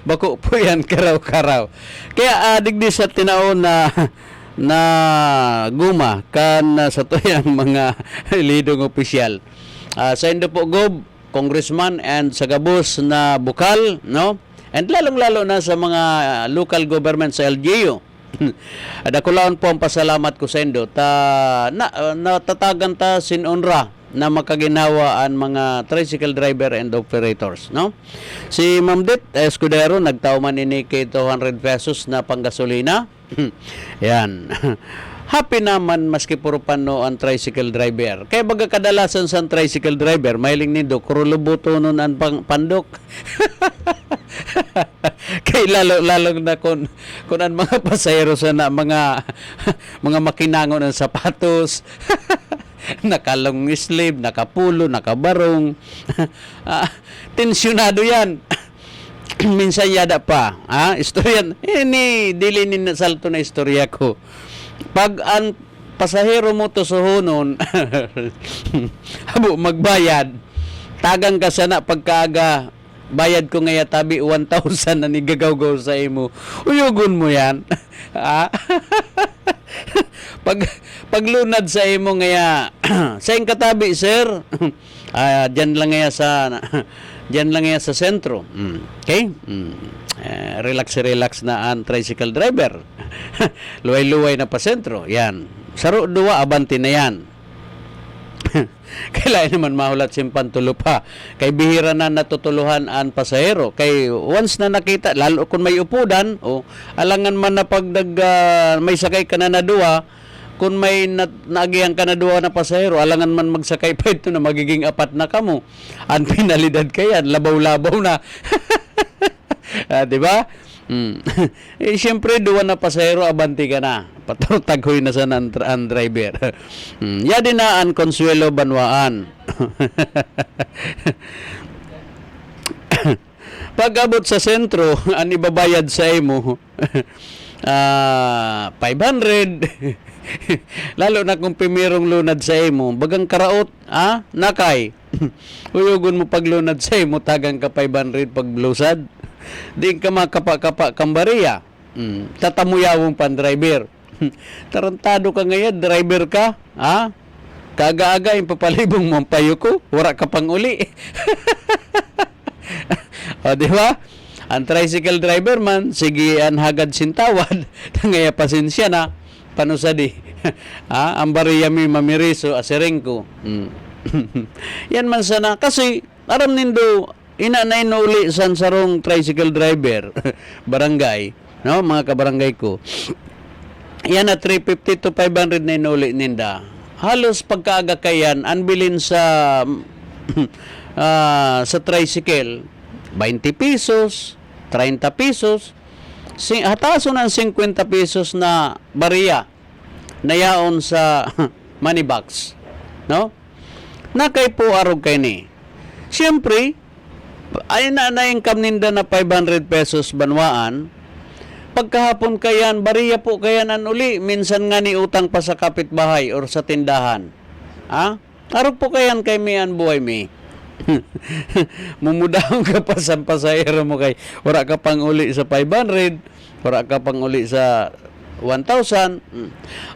Bako po yan karaw-karaw. Kaya digdi sa tinaon na guma kan sa tuyang mga lidong opisyal. Sa Indo po Gob, congressman and sa gabos na bukal, no? And lalong-lalo na sa mga local government sa LGU. Dakulaon po ang pasalamat ko sa Indo. Natatagan ta sinunra na makaginawa ang mga tricycle driver and operators, no? Si Ma'am Det Escudero nagtao man ini kay 200 pesos na panggasolina. Yan. Happy naman maski puro pano ang tricycle driver. Kaya baga kadalasan sa tricycle driver, mahiling nindo, kurulubuto nun ang pandok. Kaya lalo na kung ang mga pasahero sa na mga makinangon ng sapatos, nakalong sleeve, nakapulo, nakabarong. Tensyonado yan. Minsan yada pa. Istorya, dili ni salto na istorya ko. Pag ang pasahero mo to suhunon, habo magbayad, tagang ka sana pagkaaga, bayad ko ngaya tabi 1,000 na nigagaw-gaw sa imo. Uyugon mo yan. Paglunad sa imo ngaya, sa katabi, sir, dyan lang ngaya sa sentro. Okay? Relax na ang tricycle driver. Luway-luway na pa sentro. Yan. Saro duwa, abanti na yan. Kailangan naman mahulat simpan tulo pa. Kay bihira na natutuluhan ang pasahero. Kay once na nakita, lalo kung may upudan, alangan man na pag may sakay ka na duwa, kung may naagihan ka na duwa na pasahero, alangan man magsakay pa ito na magiging apat na kamo. Ang pinalidad kayan, labaw-labaw na. Diba? Siyempre, duwa na pasahero, abanti ka na. Patutaghoy na sa ang driver. Yadi na ang Consuelo Banwaan. Pag abot sa sentro, ang ibabayad sa imo, 500. Lalo na kung pimirong lunad sa imo, bagang karaot, nakay. Uyugon mo paglunad sa imo, tagang ka 500 paglusad. Di ka makapa-kapa kambariya. Tatamuyawong pan driver. Tarantado ka ngayon, driver ka. Kaga-aga yung papalibong mampayo ko, wala ka pang uli. Di ba? Ang tricycle driver man, sige ang hagad sintawad, tangaya pasensya na, panusadi. Ang bariya mi mamiriso, asirengko. Yan man sana, kasi aram nindo, ina na inuli san sarong tricycle driver, barangay, no, mga kabarangay ko. Yan na 350 to 500 na inuli ninda. Halos pagkaaga kayan, anbilin sa tricycle, 20 pesos, 30 pesos, hataso ng 50 pesos na bariya na yaon sa money box. No? Nakay po arog kay ni. Siyempre, ay na-income ninda na 500 pesos banwaan, pagkahapon kayan, bariya po kayan an uli, minsan nga ni utang pa sa kapitbahay or sa tindahan. Arog po kayan kay mian buhay mi. Mumudahon ka pa sa pasahero mo kay wala ka pang uli sa 500, wala ka pang uli sa 1,000.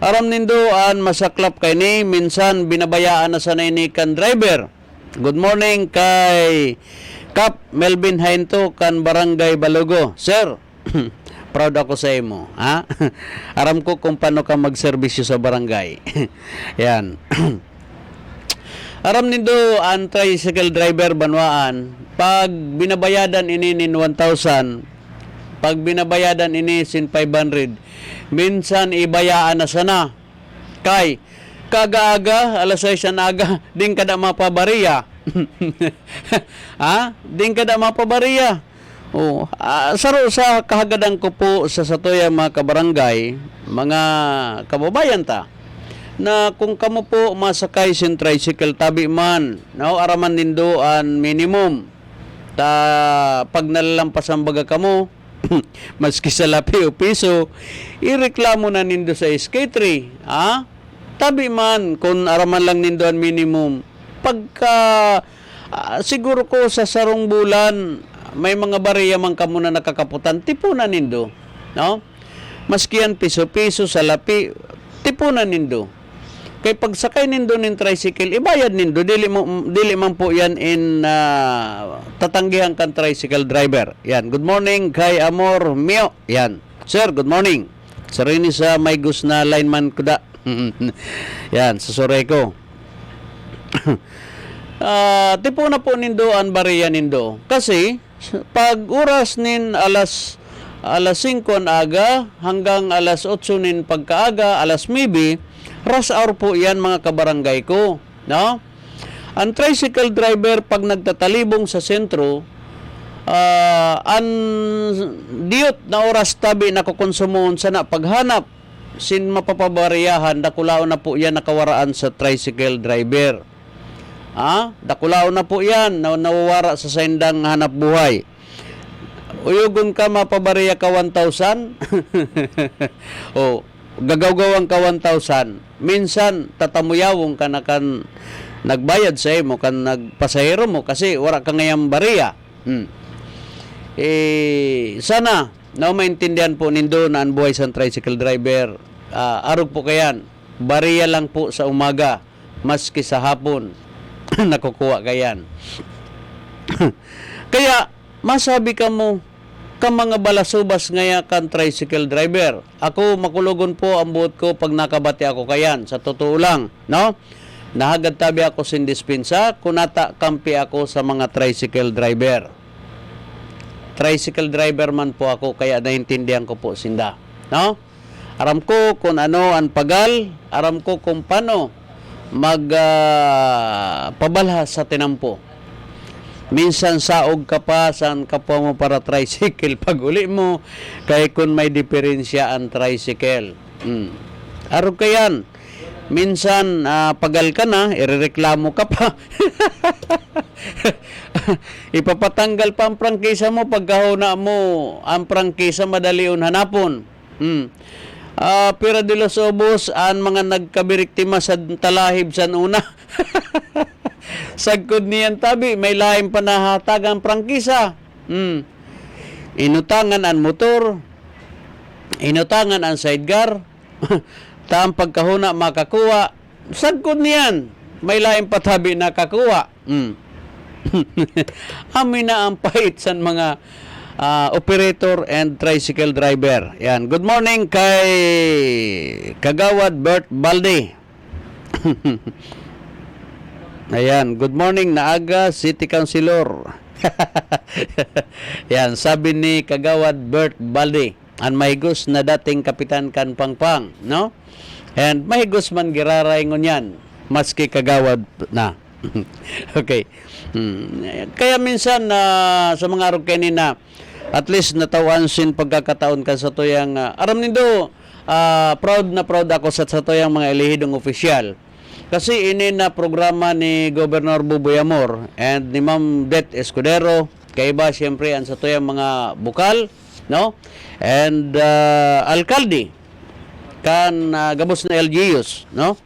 Aram nindo an masaklap kay ni, minsan binabayaan na sa nainikan driver. Good morning kay Kap Melvin Hainto kan Barangay Balogo. Sir, proud ako sa imo. Aram ko kung paano ka magserbisyo sa barangay. Yan. Aram nindo ang tricycle driver banwaan, pag binabayadan ininin 1,000, pag binabayadan ini sin 500, minsan ibayaan na sana. Kay, kagaaga, alas 6 na aga, din kada mapabariya. Ha? Din kada mapabariya. Oh, saro sa kahagadan ko po sa satoya mga kabarangay, mga kababayan ta, na kung kamo po masakay sin tricycle tabi man, no, araman nindo an minimum. Pag nalalampasan baga kamo, maski sa lapi o piso, ireklamo na nindo sa SK3. Ha? Tabi man, kung araman lang nindo ang minimum, pagka siguro ko sa sarong bulan, may mga bariya man kamo na nakakaputan, tipunan nindo. No? Maski yan piso-piso sa lapi, tipunan nindo. Kay pagsakay nindo ng tricycle, ibayad nindo, dili man po yan in tatanggihan kan tricycle driver. Yan, good morning kay Amor Mio. Yan, sir, good morning. Sir, ini sa may gus na lineman kuda. Yan, sa Soreco. Tipo na po nindo ang bariya nindo. Kasi, pag oras nin alas 5 ang aga, hanggang alas 8 nin pagkaaga, alas 9, rush hour po yan mga kabarangay ko. No? Ang tricycle driver, pag nagtatalibong sa sentro, ang diyot na oras tabi na kukonsumon sana paghanap sin mapapabariyahan, dakulao na po yan nakawaraan sa tricycle driver. Dakulao na po yan na nawawara sa sendang hanap buhay. Uyugon ka mapabariya ka 1,000 o gagaw-gawang ka 1,000. Minsan tatamuyawong ka na kan nagbayad sa imo kan nagpasahero mo kasi wala ka ngayang bariya. Sana na maintindihan po nindo na ang buhay sa tricycle driver. Arog po kayan, bariya lang po sa umaga, maski sa hapon nakukuha kayan. Kaya masabi ka mo ka mga balasubas ngaya kan tricycle driver. Ako makulugon po ang buot ko pag nakabati ako kayan. Sa totoo lang, no? Nahagad tabi ako sin dispensa, kunata kampi ako sa mga tricycle driver. Tricycle driver man po ako, kaya naintindihan ko po sinda. No? Aram ko kung ano ang pagal, aram ko kung paano magpabalha sa tinampo. Minsan saog ka pa, saan ka po mo para tricycle. Pag uli mo, kaya kung may diferensya ang tricycle. Arog ka yan. Minsan, pagal ka na, irereklamo ka pa. Ipapatanggal pa ang prangkisa mo, pagkahuna mo, ang prangkisa madaliun hanapon. Pira de los Obos, ang mga nagkabiriktima sa talahib sa una. Sagkod niyan tabi, may lahim panahatagang prangkisa. Inutangan ang motor, inutangan ang sidecar, taang pagkahuna makakuha. Sagkod niyan, may lahim patabi na kakuha. Amin na ang pahit sa mga operator and tricycle driver. Yan. Good morning kay Kagawad Bert Balde. Ayan, good morning Naaga City Councilor. Yan, sabi ni Kagawad Bert Balde, ang mahigos na dating Kapitan Kan Pangpang, no? And mahigos man giraray ngunyan, maski kagawad na. Okay. Kaya minsan sa mga arog kanina, at least natawan sin pagkakataon ka sa tuyang aram nindo, proud na proud ako sa tuyang mga elihidong opisyal. Kasi ini na programa ni Governor Buboy Amor and ni Ma'am Det Escudero, kaiba siyempre ang sa tuyang mga bukal, no? And alkalde kan gabos na LGUs, no?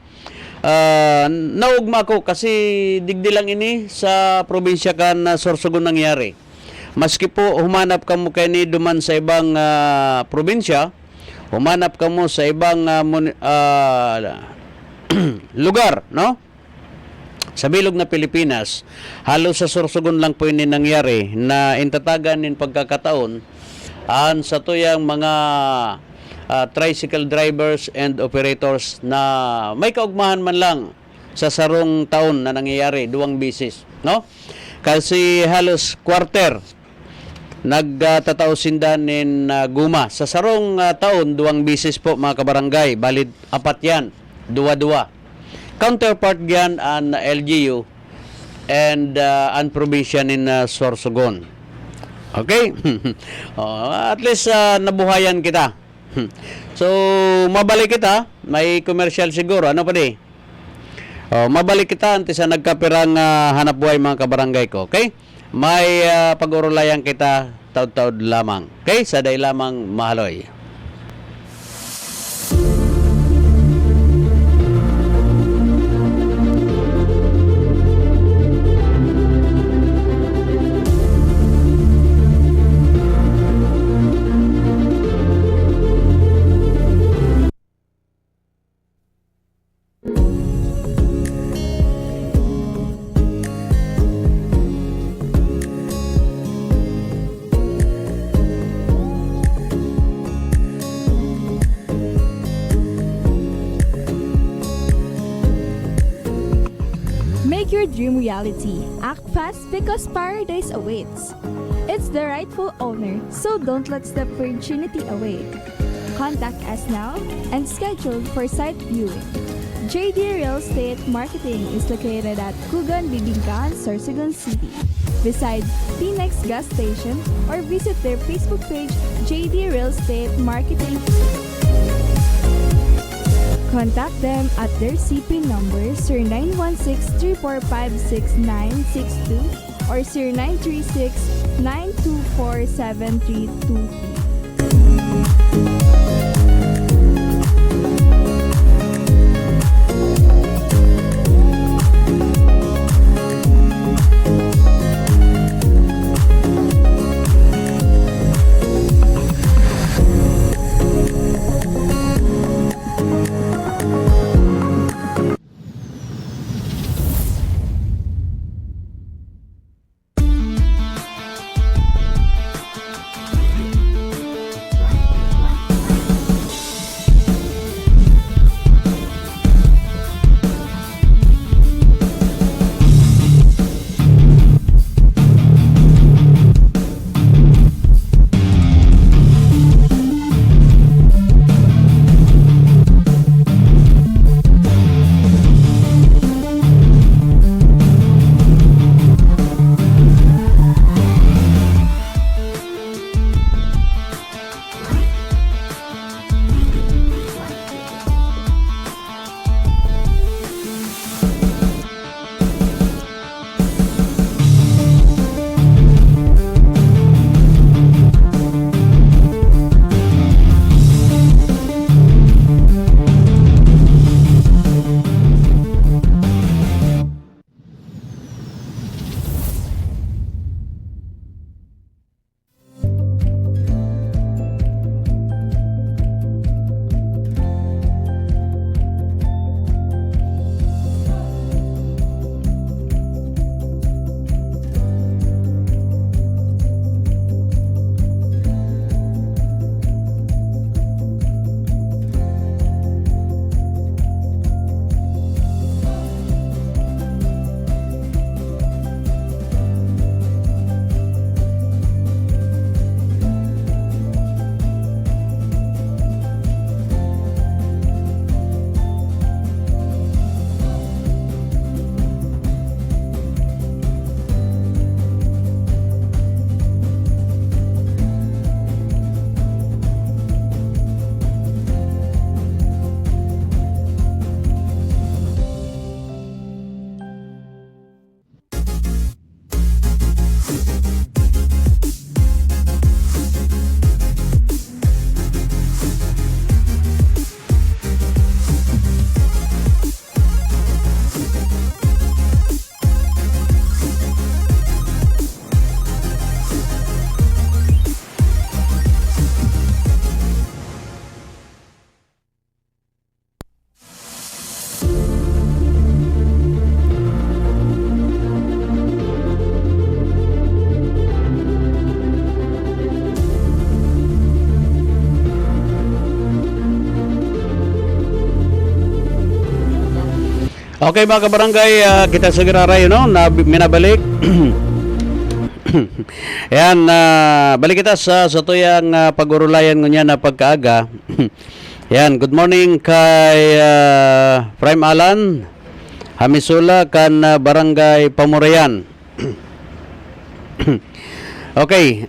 Naugma ko kasi digdi lang ini sa probinsya kan Sorsogon nangyari. Maski po humanap ka mo kay ni duman sa ibang probinsya, humanap ka mo sa ibang lugar, no? Sa bilog na Pilipinas, halos sa Sorsogon lang po ini nangyari na intatagan nin pagkakataon an sa tuyang mga tricycle drivers and operators na may kaugmahan man lang sa sarong taon na nangyayari, 2 bisis, no? Kasi halos quarter nagtatausindan nin guma. Sa sarong taon, 2 bisis po mga kabarangay. Balid 4 yan. 2-2. Counterpart yan ang LGU and ang provision in Sorsogon. Okay? At least nabuhayan kita. So, mabalik kita. May commercial siguro. Ano pa di? Mabalik kita antes sa nagkapirang hanap buhay mga kabarangay ko. Okay? May pag-urulayan kita taud-taud lamang. Okay? Saday lamang mahaloy. Make your dream reality. Act fast because paradise awaits. It's the rightful owner, so don't let the opportunity away. Contact us now and schedule for site viewing. JD Real Estate Marketing is located at Kugan Bibingkaan, Sorsogon City, beside Phoenix Gas Station, or visit their Facebook page, JD Real Estate Marketing. Contact them at their CP number 0916-345-6962 or 0936-924-7323. Okay mga kabarangay, kita segera rayo no na minabalik Ayan, balik kita sa tuyang pag-urulayan ngunya na pagkaaga. Ayan, good morning kay Prime Alan Hamisula kan Barangay Pamurayan. Okay,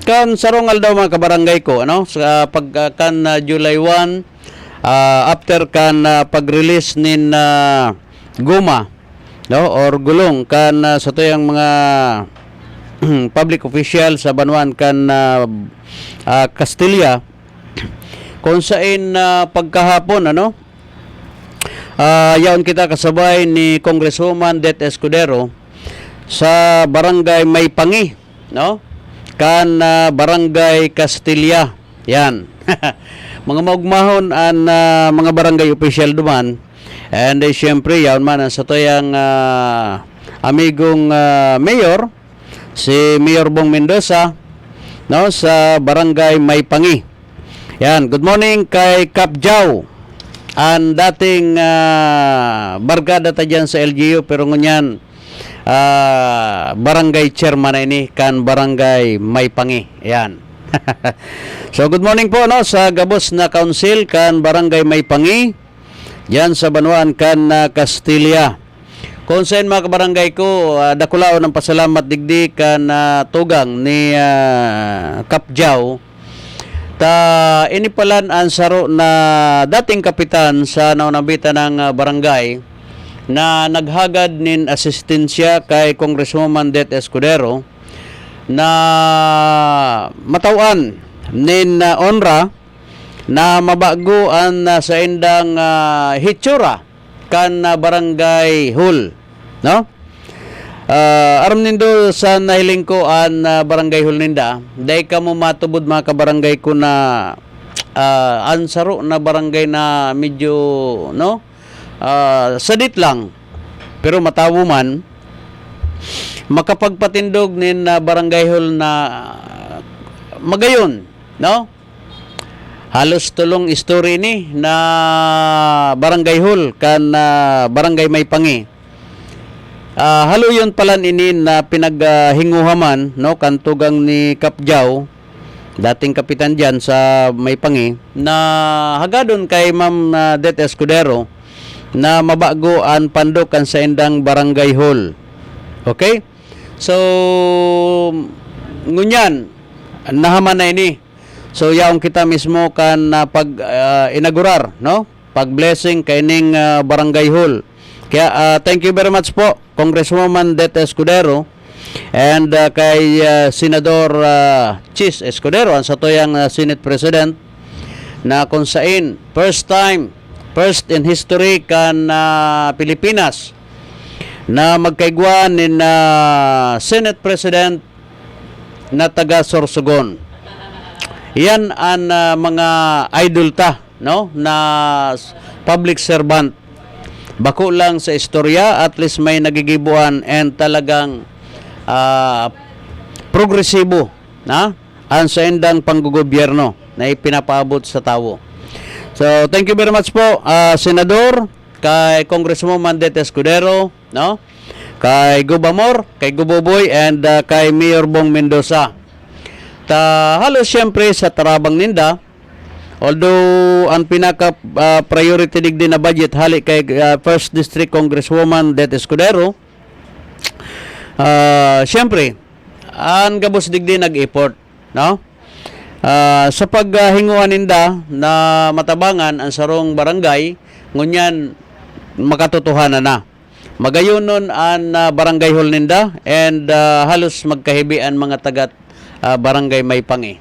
kan sarungal daw mga kabarangay ko, ano, sa pagkan July 1, after kan pag-release nin guma, no, or gulong kan sa tuyang mga public official sa Banwan kan Castilla, kung saan pagkahapon, ano, yaon kita kasabay ni Congresswoman Det Escudero sa barangay Maypangi, no? Kan barangay Castilla. Yan. Mga maugmahon ang mga barangay official duman. And syempre yaon man ang sa tuyang amigong mayor, si Mayor Bong Mendoza, no, sa barangay Maypangi. Yan, good morning kay Kap Jau. Ang dating barkada ta dyan sa LGU, pero ngunyan barangay chairman na ini kan barangay Maypangi. Ayan. So good morning po, no, sa gabos na council kan barangay Maypangi dyan sa Banuan kan Castilla. Kung saan mga kabarangay ko, dakulao ng pasalamat digdi kan tugang ni Kapjaw, ta inipalan ang saro na dating kapitan sa naunabitan ng barangay na naghagad nin asistensya kay Congresswoman Det Escudero na matawan nin onra na mabago ang sa indang hitsura kan barangay hall, no? Aram nindo sa nahiling ko an barangay hall ninda, day ka mo matubod mga kabarangay ko na ansaro na barangay na medyo, no, sadit lang pero matawo man, makapagpatindog nin barangay hall na magayon, no? Halos tulong story ni na barangay hall kan barangay Maypangi. Halo yun pala ini na pinaghinguhaman, no, kantugang ni Kapjaw, dating kapitan dyan sa Maypangi, na hagadon kay Ma'am Det Escudero na mabago ang pandukan sa indang barangay hall. Okay? So, ngunyan, nahaman na ini. So, yaong kita mismo kan pag-inaugurar, no? Pag-blessing kay ning barangay hall. Kaya thank you very much po Congresswoman Det Escudero and kay Senador Chis Escudero, ang satuyang Senate President, na kung saan first in history kan Pilipinas na magkaigwan ni Senate President na taga Sorsogon. Yan ang mga idol ta, no, na public servant. Bako lang sa istorya, at least may nagigibuan and talagang progresibo na ang sa indang panggogobyerno na ipinapaabot sa tao. So, thank you very much po, Senador, kay Congresswoman Det Escudero, no? Kay Gubamor, kay Guboboy, and kay Mayor Bong Mendoza. Halos siyempre sa tarabang ninda, although ang pinaka priority digdi na budget hali kay First District Congresswoman Det Escudero, siyempre ang gabos digdi nag-effort, no? Sa paghinguan ninda na matabangan ang sarong barangay, ngunyan makatotohanan na. Magayonon ang barangay hall ninda and halos magkahibian mga tagat barangay Maypangi.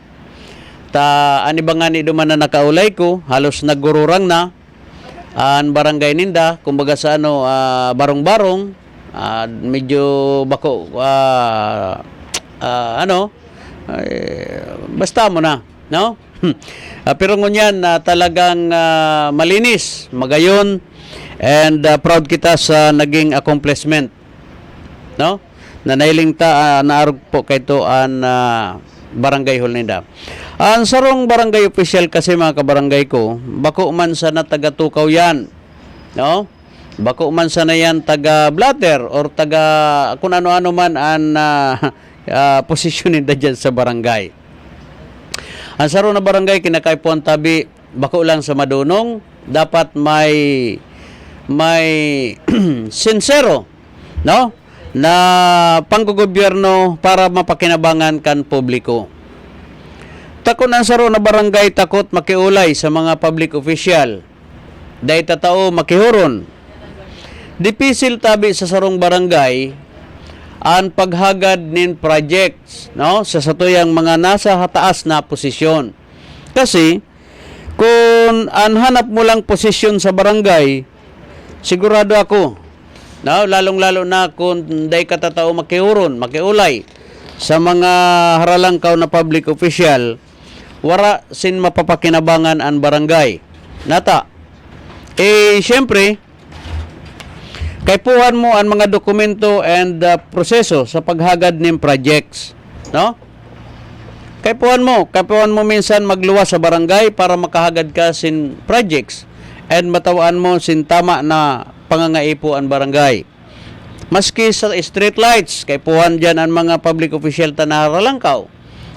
Ani ba nga ni duman na nakaulay ko, halos naggururang na ang barangay ninda, kumbaga sa ano, barong-barong, medyo bako, basta mo na, no? Pero ngunyan, talagang malinis, magayon, and proud kita sa naging accomplishment, no? Na nailing ta, naarog po kay to ang barangay hall ninda. Ang sarong barangay official kasi mga kabarangay ko, bako man sa natagatukaw yan, no? Bako man sana yan taga blatter or taga kung ano-ano man ang posisyonin na dyan sa barangay. Ang saro na barangay kinakaipuan tabi bako lang sa madunong, dapat may sincero, no, na panggogobyerno para mapakinabangan kan publiko. Takon ang saro na barangay takot makiulay sa mga public official. Dahil tatao makihuron. Dipisil tabi sa sarong barangay ang paghagad nin projects, no, sa satuyang mga nasa taas na posisyon. Kasi kung hanap mo lang posisyon sa barangay, sigurado ako, no, lalong-lalo na kung day katatao makihuron, makiulay sa mga haralangkaw na public official, wara sin mapapakinabangan ang barangay. Nata, siyempre, kaipuhan mo ang mga dokumento and proseso sa paghagad ng projects, no? Kaipuhan mo minsan magluwas sa barangay para makahagad ka sin projects and matawaan mo sin tama na pangangaipo ang barangay. Maski sa street lights, kaipuhan dyan ang mga public official tanaralangkaw.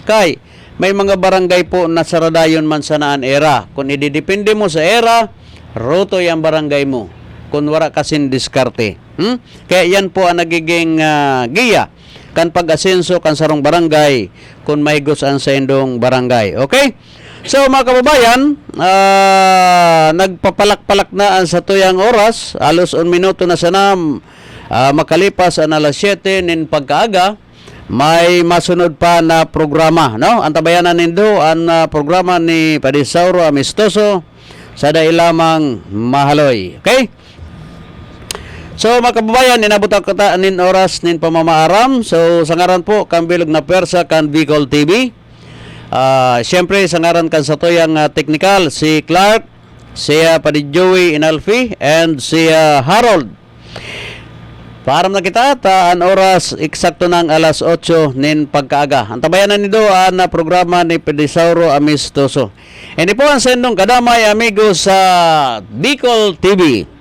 Kay, may mga barangay po na saradayon man sanaan era. Kung ididepende mo sa era, roto yung barangay mo. Kung wala kasing diskarte. Kaya yan po ang nagiging giya kan pag-asenso kan sarong barangay kung may gusan sa indong barangay. Okay? So mga kababayan, nagpapalak-palak na ang sa tuyang oras, alos 1 minuto na sana makalipas ang alas 7 nin pagkaaga. May masunod pa na programa, no? Antabayanan nindo ang programa ni Padisauro Amistoso sa dailamang Mahaloy. Okay? So mga kababayan, inabot ang nin oras nin pamamaaram. So sa ngaran po kambilog na persa kan Bicol TV. Siyempre sa ngaran kan sa toyang technical si Clark, siya Joey Inalfi and si Harold. Paaram na kita ang oras eksakto ng alas 8 nin pagkaaga. Ang tabayanan nido ang programa ni Pedisauro Amistoso. Hindi po ang sendong kadamay amigos sa Bicol TV.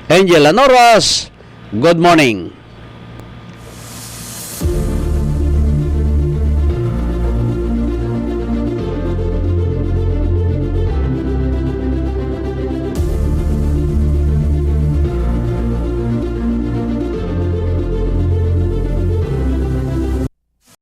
Angel Anoras, good morning.